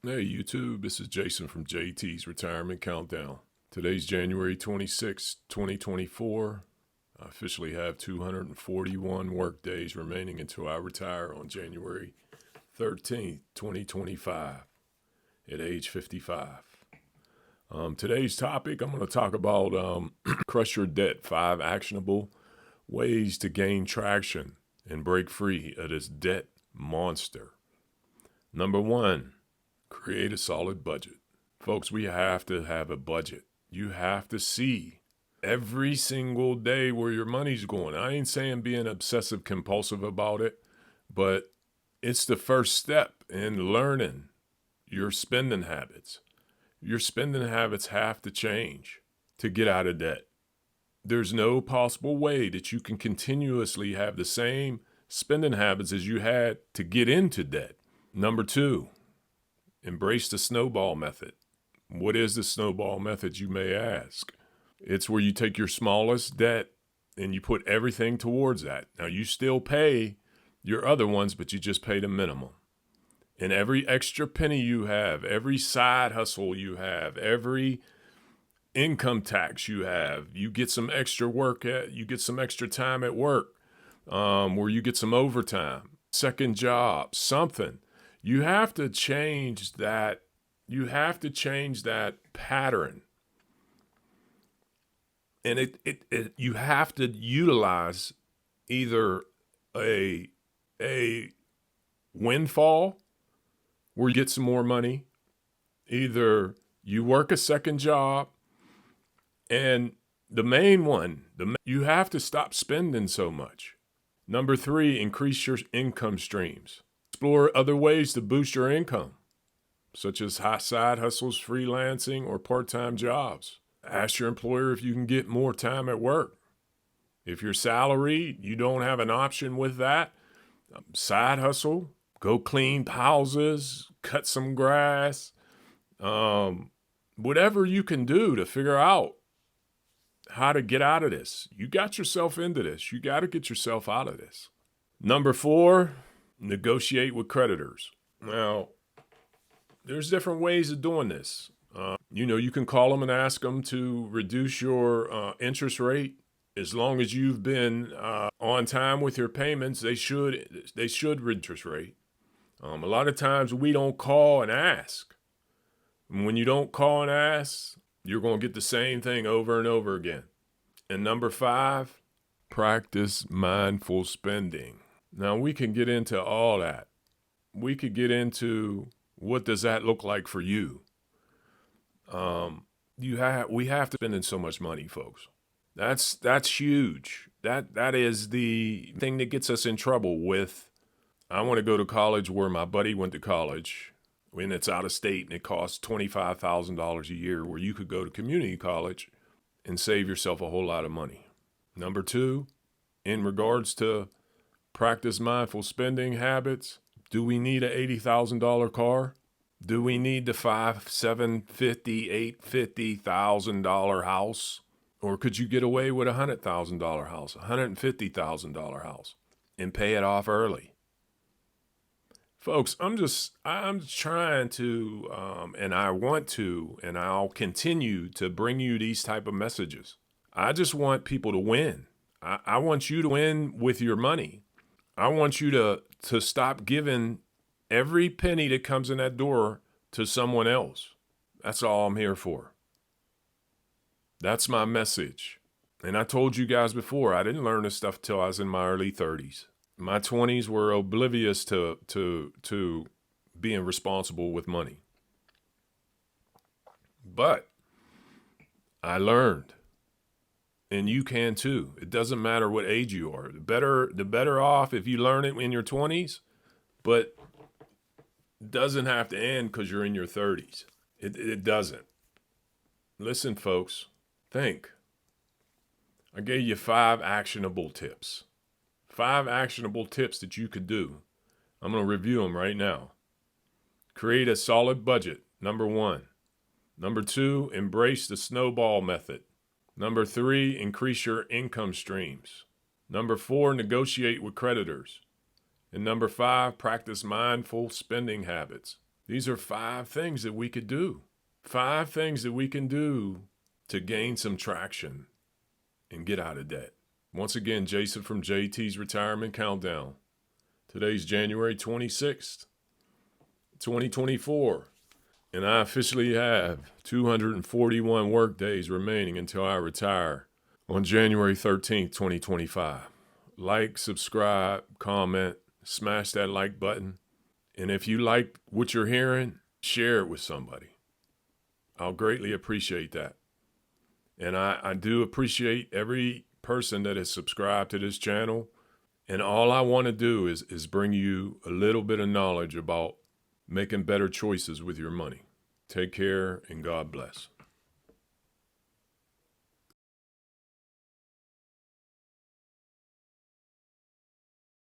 Hey YouTube, this is Jason from JT's Retirement Countdown. Today's January 26, 2024. I officially have 241 work days remaining until I retire on January 13th, 2025 at age 55. Today's topic, I'm going to talk about crush your debt, 5 actionable ways to gain traction and break free of this debt monster. Number 1. Create a solid budget. Folks, we have to have a budget. You have to see every single day where your money's going. I ain't saying being obsessive compulsive about it, but it's the first step in learning your spending habits. Your spending habits have to change to get out of debt. There's no possible way that you can continuously have the same spending habits as you had to get into debt. Number 2. Embrace the snowball method. What is the snowball method, you may ask? It's where you take your smallest debt and you put everything towards that. Now, you still pay your other ones, but you just pay the minimum. And every extra penny you have, every side hustle you have, every income tax you have, you get some extra work you get some extra time at work, where you get some overtime, second job, something. You have to change that. You have to change that pattern. And you have to utilize either a windfall where you get some more money, either you work a second job, and the main one, you have to stop spending so much. Number 3, increase your income streams. Explore other ways to boost your income, such as side hustles, freelancing, or part-time jobs. Ask your employer if you can get more time at work. If you're salaried, you don't have an option with that. Side hustle, go clean houses, cut some grass, whatever you can do to figure out how to get out of this. You got yourself into this. You got to get yourself out of this. Number 4, negotiate with creditors. Now, there's different ways of doing this. You can call them and ask them to reduce your interest rate. As long as you've been on time with your payments, they should reduce interest rate. A lot of times we don't call and ask. And when you don't call and ask, you're going to get the same thing over and over again. And number 5, practice mindful spending. Now, we can get into all that. We could get into what does that look like for you. We have to spend so much money, folks. That's huge. That is the thing that gets us in trouble with. I want to go to college where my buddy went to college, and it's out of state, and it costs $25,000 a year, where you could go to community college and save yourself a whole lot of money. Number 2, in regards to practice mindful spending habits, do we need a $80,000 car? Do we need the $500,000, $750,000, $850,000 house? Or could you get away with a $100,000 house, a $150,000 house, and pay it off early? Folks, I'm trying to, and I want to, and I'll continue to bring you these type of messages. I just want people to win. I want you to win with your money. I want you to stop giving every penny that comes in that door to someone else. That's all I'm here for. That's my message. And I told you guys before, I didn't learn this stuff till I was in my early 30s. My 20s were oblivious to being responsible with money. But I learned. And you can too. It doesn't matter what age you are. The better off if you learn it in your 20s, but it doesn't have to end because you're in your 30s. It doesn't. Listen, folks, think. I gave you 5 actionable tips. 5 actionable tips that you could do. I'm going to review them right now. Create a solid budget, number 1. Number 2, embrace the snowball method. Number 3, increase your income streams. Number 4, negotiate with creditors. And number 5, practice mindful spending habits. These are 5 things that we could do. 5 things that we can do to gain some traction and get out of debt. Once again, Jason from JT's Retirement Countdown. Today's January 26th, 2024, and I officially have 241 work days remaining until I retire on January 13th, 2025. Like, subscribe, comment, smash that like button. And if you like what you're hearing, share it with somebody. I'll greatly appreciate that. And I do appreciate every person that has subscribed to this channel. And all I want to do is bring you a little bit of knowledge about making better choices with your money. Take care and God bless.